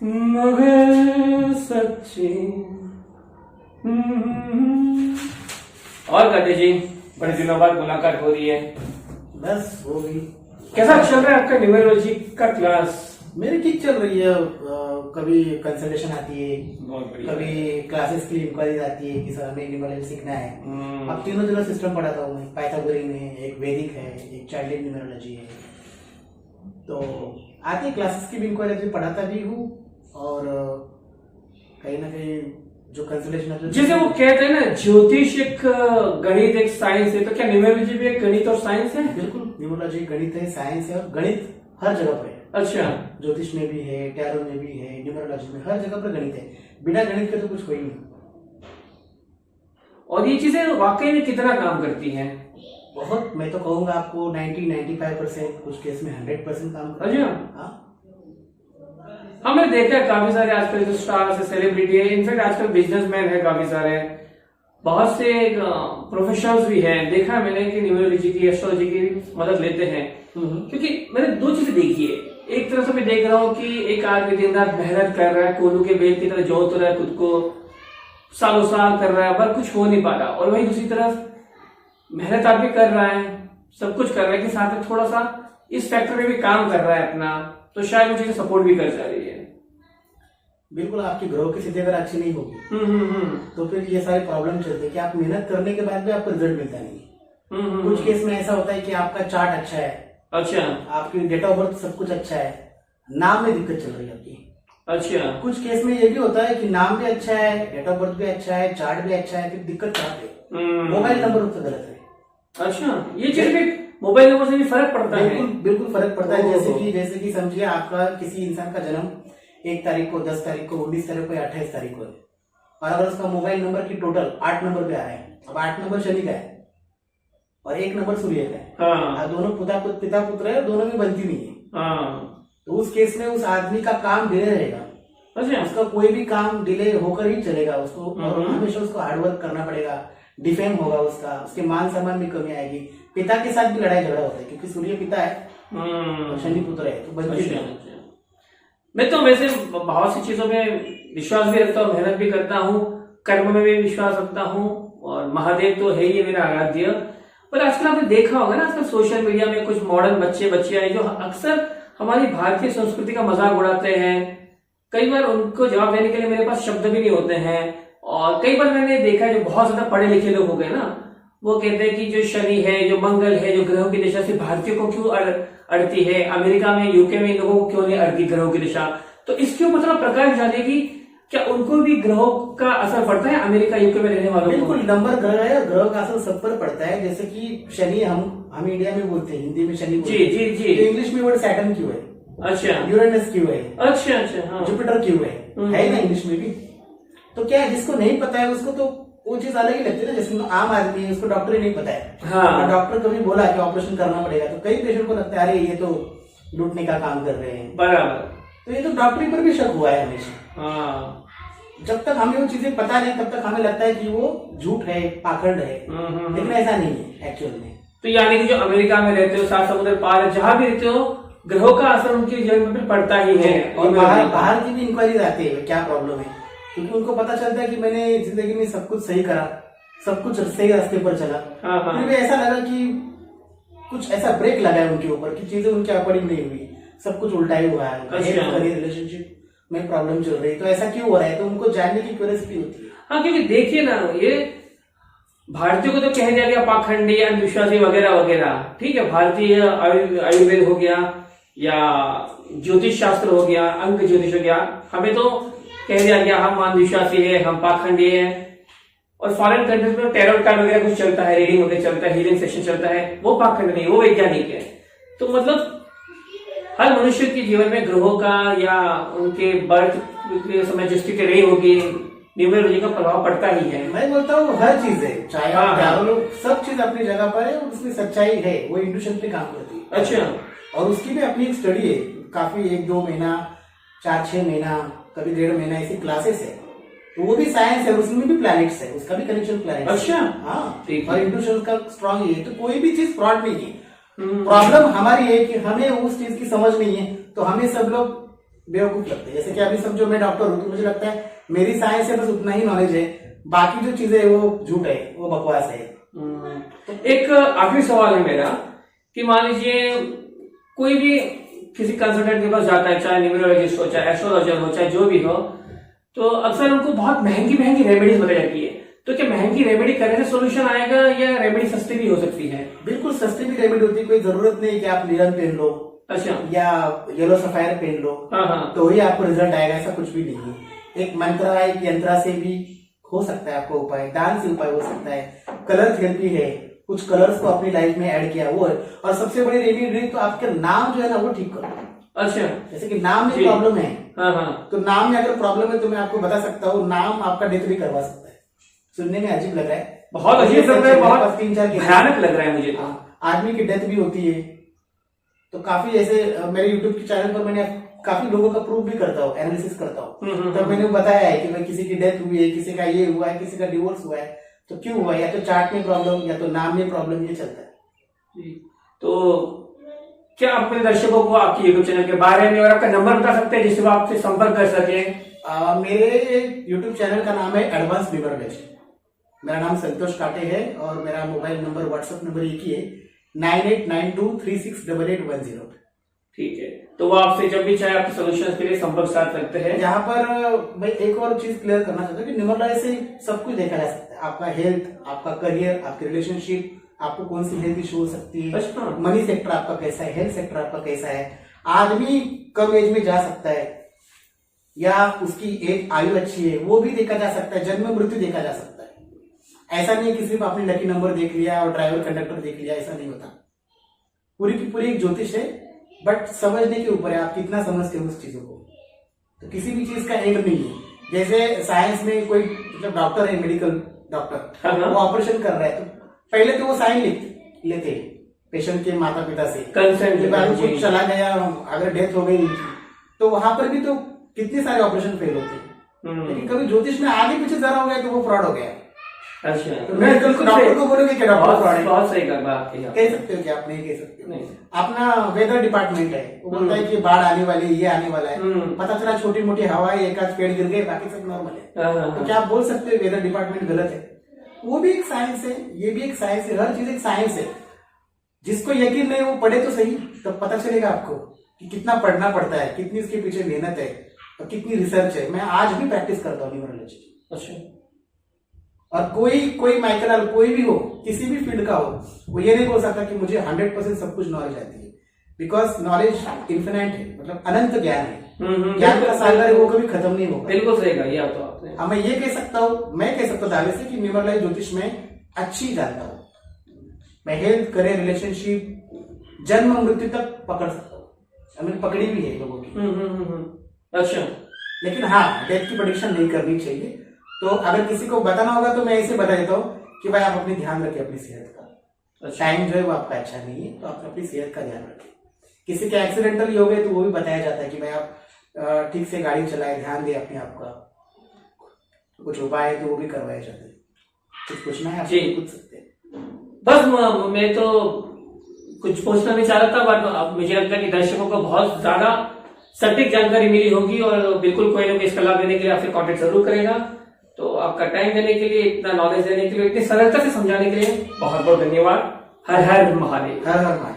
मगर सच्ची। और कटे जी, बड़े दिनों बाद मुलाकात हो रही है। बस हो गई। कैसा चल रहा है आपका न्यूमरोलॉजी का क्लास? मेरी ठीक चल रही है। कभी कंसल्टेशन आती है, बहुत बढ़िया। कभी क्लासेस की इंक्वायरीज आती है कि सर हमें न्यूमरोलॉजी सीखना है। अब तीनों सिस्टम पढ़ाता हूँ मैं। पाइथागोरन है, एक वैदिक है, एक चाइल्ड न्यूमरोलॉजी है। तो आती क्लासेस की भी इंक्वायरी पढ़ाता भी हूँ, और कहीं ना कहीं जो कंसल्टेशन है, जैसे वो कहते हैं ना, ज्योतिष एक गणित एक साइंस है, तो क्या न्यूमरोलॉजी भी एक गणित और साइंस है? बिल्कुल, न्यूमरोलॉजी गणित है, साइंस है, और गणित हर जगह पर है। अच्छा, ज्योतिष में भी है, टैरो में भी है, न्यूमरोलॉजी में, हर जगह पर गणित है। बिना गणित के तो कुछ कोई नहीं। और ये चीजें वाकई में कितना काम करती हैं? बहुत, मैं तो कहूंगा आपको 90-95%, कुछ केस में 100% काम करती है। हाँ, हमने देखा है काफी सारे आजकल जो स्टार्स है, सेलिब्रिटी है, इनफैक्ट आजकल बिजनेसमैन है काफी सारे, बहुत से प्रोफेशनल्स भी हैं। देखा है मैंने कि न्यूमरोलॉजी की, एस्ट्रोलॉजी की मदद लेते हैं। क्योंकि मैंने दो चीजें देखी है। एक तरफ से मैं देख रहा हूँ कि एक आदमी दिन रात मेहनत कर रहा है, कोल्हू के बेल की तरह जोत रहा है खुद को, सालों साल कर रहा है, पर कुछ हो नहीं पा रहा। और वही दूसरी तरफ मेहनत आप भी कर रहा है, सब कुछ कर रहा है, कि साथ में थोड़ा सा इस फैक्टर में भी काम कर रहा है अपना, तो शायद वो चीजें सपोर्ट भी कर जा रही है। बिल्कुल। आपकी ग्रोह की स्थिति अगर अच्छी नहीं होगी तो फिर ये सारे प्रॉब्लम चलते हैं कि आप मेहनत करने के बाद भी आपको रिजल्ट मिलता नहीं। कुछ केस में ऐसा होता है कि आपका चार्ट अच्छा है, अच्छा, आपकी डेट ऑफ बर्थ सब कुछ अच्छा है, नाम में दिक्कत चल रही है आपकी। अच्छा, कुछ केस में ये भी होता है कि नाम भी अच्छा है, डेट ऑफ बर्थ भी अच्छा है, चार्ट भी अच्छा है, फिर दिक्कत कहाँ पे? मोबाइल नंबर उसका गलत है। अच्छा, ये चीज भी मोबाइल नंबर से भी फर्क पड़ता है? बिल्कुल बिल्कुल फर्क पड़ता है। जैसे कि समझिए, आपका किसी इंसान का जन्म 1 तारीख को, 10 तारीख को, 19 तारीख को या 28 तारीख को है, और अगर उसका मोबाइल नंबर की टोटल 8 नंबर पे आ रहा है, अब 8 नंबर शनि का है और 1 नंबर सूर्य का है। हाँ। दोनों पिता पुत्र है, दोनों में बनती नहीं है। हाँ। तो उस केस में उस आदमी का काम डिले रहेगा। अच्छा, उसका कोई भी काम डिले होकर ही चलेगा उसको, और हमेशा उसको हार्डवर्क करना पड़ेगा, डिफेम होगा उसका, उसके मान सम्मान में कमी आएगी। पिता के साथ भी लड़ाई झगड़ा होता है, क्योंकि सूर्य पिता है और शनि पुत्र है, तो बनती नहीं। मैं तो वैसे बहुत सी चीजों में विश्वास भी रखता हूँ, मेहनत भी करता हूँ, कर्म में भी विश्वास रखता हूँ, और महादेव तो है ही मेरा आराध्य। पर आजकल आपने देखा होगा ना, आजकल सोशल मीडिया में कुछ मॉडर्न बच्चियां हैं जो अक्सर हमारी भारतीय संस्कृति का मजाक उड़ाते हैं। कई बार उनको जवाब देने के लिए मेरे पास शब्द भी नहीं होते हैं। और कई बार मैंने देखा है, जो बहुत ज्यादा पढ़े लिखे लोग हो गए ना, वो कहते हैं कि जो शनि है, जो मंगल है, जो ग्रहों की दिशा से भारतीयों को क्यों अड़ती है, अमेरिका में, यूके में इन लोगों को क्यों नहीं अड़ती ग्रहों की दिशा। तो इसके ऊपर थोड़ा प्रकाश डालिए कि क्या उनको भी ग्रहों का असर पड़ता है, अमेरिका यूके में रहने वालों को? बिल्कुल, नंबर ग्रह है, ग्रह का असर सब पर पड़ता है। जैसे कि शनि हम इंडिया में बोलते हैं, हिंदी में शनि बोलते हैं। जी जी जी। तो इंग्लिश में वर्ड सैटर्न क्यों है? अच्छा, यूरेनस क्यों है? अच्छा अच्छा, हाँ। जुपिटर क्यों है ना इंग्लिश में भी। तो क्या है, जिसको नहीं पता है उसको तो वो चीज अलग ही लगती है ना। जैसे आम आदमी है, उसको डॉक्टर ही नहीं पता है, हाँ। डॉक्टर कभी बोला कि ऑपरेशन करना पड़ेगा, तो कई पेशेंट को लगता है अरे ये तो लूटने का काम कर रहे हैं। बराबर। तो ये तो डॉक्टरी पर भी शक हुआ है हमेशा। हाँ। जब तक हमें वो चीजें पता नहीं, तब तक हमें लगता है कि वो झूठ है, पाखंड है, लेकिन ऐसा नहीं है एक्चुअल में। तो यानी कि जो अमेरिका में रहते हो, सात समुद्र पार, जहां भी रहते हो, ग्रहों का असर उनके जीवन में पड़ता ही है। और बाहर की भी इंक्वायरी आती है क्या प्रॉब्लम है, क्योंकि उनको पता चलता है कि मैंने जिंदगी में सब कुछ सही करा, सब कुछ सही रास्ते पर चला, फिर भी ऐसा लगा कि कुछ ऐसा ब्रेक लगा है उनके ऊपर, कि चीजें उनके अकॉर्डिंग नहीं हुई, सब कुछ उल्टा ही हुआ है, रिलेशनशिप में प्रॉब्लम चल रही है। तो ऐसा क्यों हो रहा है, तो उनको जानने की क्यूरियोसिटी होती है। हाँ, क्योंकि देखिए ना, ये भारतीयों को तो कह दिया गया पाखंडी, अंधविश्वासी वगैरह वगैरह, ठीक है। भारतीय आयुर्वेद हो गया या ज्योतिष शास्त्र हो गया, अंक ज्योतिष हो गया, हमें तो कह दिया गया हम अंधविश्वासी है, हम पाखंडी है। और फॉरेन कंट्रीज में टैरोट कार्ड वगैरह कुछ चलता है, रीडिंग वगैरह चलता है, हीलिंग सेशन चलता है, वो पाखंड नहीं, वो वैज्ञानिक है। तो मतलब हर मनुष्य के जीवन में ग्रहों का या उनके बर्थ के समय जिस स्थिति रही होगी, न्यूमरोलॉजी का प्रभाव पड़ता ही है। मैं बोलता हूँ हर चीज है, चाहे आप क्या बोलो, सब चीज अपनी जगह पर है, उसमें सच्चाई है, वो इंट्यूशन पे काम करती है। अच्छा, और उसकी भी अपनी एक स्टडी है, काफी 1-2 महीना, 4-6 महीना, कभी 1.5 महीना ऐसी क्लासेस है। तो वो भी साइंस है, उसमें भी प्लैनेट्स है, उसका भी कनेक्शन प्लैनेट्स। अच्छा, हाँ, और इंट्यूशन का स्ट्रॉन्ग है, तो कोई भी चीज फ्रॉड नहीं है। प्रॉब्लम हमारी है कि हमें उस चीज की समझ नहीं है, तो हमें सब लोग बेवकूफ लगते हैं। जैसे कि अभी समझो मैं डॉक्टर हूँ तो मुझे लगता है मेरी साइंस है, बस उतना ही नॉलेज है, बाकी जो चीजें है वो झूठ है, वो बकवास है। एक आखिरी सवाल है मेरा कि मान लीजिए कोई भी किसी कंसल्टेंट के पास जाता है, चाहे न्यूमरोलॉजिस्ट हो, चाहे एस्ट्रोलॉजर हो, चाहे जो भी हो, तो अक्सर उनको बहुत महंगी महंगी रेमेडीज बताई जाती है। तो क्या महंगी रेमेडी करने से सोल्यूशन आएगा या रेमेडी सस्ती भी हो सकती है? बिल्कुल सस्ती भी रेमेडी होती है, कोई जरूरत नहीं कि आप नीलम पहन लो, अच्छा, या येलो सफायर पहन लो, हाँ, तो ही आपको रिजल्ट आएगा, ऐसा कुछ भी नहीं है। एक मंत्र, एक यंत्रा से भी हो सकता है आपको उपाय, दान से उपाय हो सकता है, कलर थेरेपी है, कुछ कलर्स को अपनी लाइफ में ऐड किया वो है, और सबसे बड़ी रेमेडी तो आपका नाम जो है ना वो ठीक करो। अच्छा, जैसे कि नाम में प्रॉब्लम है, हाँ, तो नाम में अगर प्रॉब्लम है तो मैं आपको बता सकता हूँ, नाम आपका डेथ भी करवा सकता है। सुनने में अजीब लग रहा है, बहुत अजीब लग रहा है, बहुत 3-4 भयानक लग रहा है मुझे। आदमी की डेथ भी होती है, तो काफी ऐसे मेरे यूट्यूब के चैनल पर मैंने काफी लोगों का प्रूफ भी करता हूँ, एनालिसिस करता हूँ। तो मैंने बताया है कि भाई किसी की डेथ हुई है, किसी का ये हुआ है, किसी का डिवोर्स हुआ है, तो क्यों हुआ, या तो चार्ट में प्रॉब्लम या तो नाम में प्रॉब्लम, ये चलता है। तो क्या अपने दर्शकों को आपके यूट्यूब चैनल के बारे में और आपका नंबर बता सकते हैं जिससे वो आपसे संपर्क कर सके? मेरे यूट्यूब चैनल का नाम है एडवांस न्यूमरोलॉजी। मेरा नाम संतोष काटे है और मेरा मोबाइल नंबर, व्हाट्सएप नंबर एक ही है, 9892368810। ठीक है, तो वो आपसे जब भी चाहे आपके सोल्यूशन के लिए संपर्क साथ रखते हैं। यहाँ पर मैं एक और चीज क्लियर करना चाहता हूँ कि न्यूमरोलॉजी से सब कुछ देखा जा सकता है, आपका हेल्थ, आपका करियर, आपकी रिलेशनशिप, आपको कौन सी हेल्थ इशू हो सकती है, मनी सेक्टर आपका कैसा है, हेल्थ सेक्टर आपका कैसा है, आदमी कम एज में जा सकता है या उसकी एक आयु अच्छी है, वो भी देखा जा सकता है, जन्म मृत्यु देखा जा सकता है। ऐसा नहीं कि सिर्फ आपने लकी नंबर देख लिया और ड्राइवर कंडक्टर देख लिया, ऐसा नहीं होता। पूरी की पूरी एक ज्योतिष है, बट समझने के ऊपर है आप कितना समझते हो उस चीजों को। तो किसी भी चीज का एंड नहीं है। जैसे साइंस में कोई मतलब डॉक्टर है, मेडिकल डॉक्टर, वो ऑपरेशन कर रहा है, तो पहले तो वो साइन लेते पेशेंट के माता पिता से, कंसेंट, कुछ चला गया, अगर डेथ हो गई तो वहां पर भी तो कितने सारे ऑपरेशन फेल होते हैं। लेकिन कभी ज्योतिष में आगे पीछे जरा हो गया तो वो फ्रॉड हो गया। अच्छा, तो मैं डॉक्टर को बोलोगे कि डॉक्टर फ्रॉड है, बहुत सही बात कह सकते हो कि आप नहीं कह सकते हो। अपना वेदर डिपार्टमेंट है, वो बोलता है कि बाढ़ आने वाली है, ये आने वाला है, पता चला छोटी मोटी हवा है, एक आध पेड़ गिर गए, बाकी सब नॉर्मल है, तो क्या आप बोल सकते हो वेदर डिपार्टमेंट गलत है? वो भी एक साइंस है, ये भी एक साइंस है, हर चीज एक साइंस है। जिसको यकीन नहीं वो पढ़े तो सही, तब पता चलेगा आपको कि कितना पढ़ना पड़ता है, कितनी इसके पीछे मेहनत है और कितनी रिसर्च है। मैं आज भी प्रैक्टिस करता हूँ न्यूमरोलॉजी। अच्छा, और कोई माइकल कोई भी हो, किसी भी फील्ड का हो, वो ये नहीं बोल सकता कि मुझे 100% सब कुछ नॉलेज आती है, बिकॉज नॉलेज इन्फिनाइट है, मतलब अनंत ज्ञान है, ज्ञान का सागर है, वो कभी खत्म नहीं होगा। बिल्कुल सही कहा ये तो आपने। हाँ, मैं ये कह सकता हूँ, मैं कह सकता हूँ दावे से कि न्यूमरोलॉजी ज्योतिष में अच्छी जानता हूँ। मैं हेल्थ, करियर, रिलेशनशिप, जन्म मृत्यु तक पकड़ सकता हूँ। मैंने पकड़ी भी है लोगों की। अच्छा, लेकिन हाँ, डेथ की प्रेडिक्शन नहीं करनी चाहिए। तो अगर किसी को बताना होगा तो मैं ऐसे बता देता हूँ कि भाई आप अपनी ध्यान रखें अपनी सेहत का। टाइम जो है वो आपका अच्छा नहीं है, तो आप अपनी सेहत का ध्यान रखें। किसी के एक्सीडेंटल ही हो गए तो वो भी बताया जाता है कि भाई आप ठीक से गाड़ी चलाए, ध्यान दे अपने आप का। कुछ उपाय है तो वो भी करवाए जाते हैं। कुछ पूछना है आप पूछ सकते हैं। बस मैं तो कुछ पूछना नहीं चाह रहा था, बट अब मुझे लगता है कि दर्शकों को बहुत ज्यादा सटीक जानकारी मिली होगी और बिल्कुल कोई ना कोई इसका लाभ देने के लिए आपसे कॉन्टेक्ट जरूर करेगा। तो आपका टाइम देने के लिए, इतना नॉलेज देने के लिए, इतनी सरलता से समझाने के लिए बहुत बहुत धन्यवाद। हर हर महादेव। हर हर महादेव।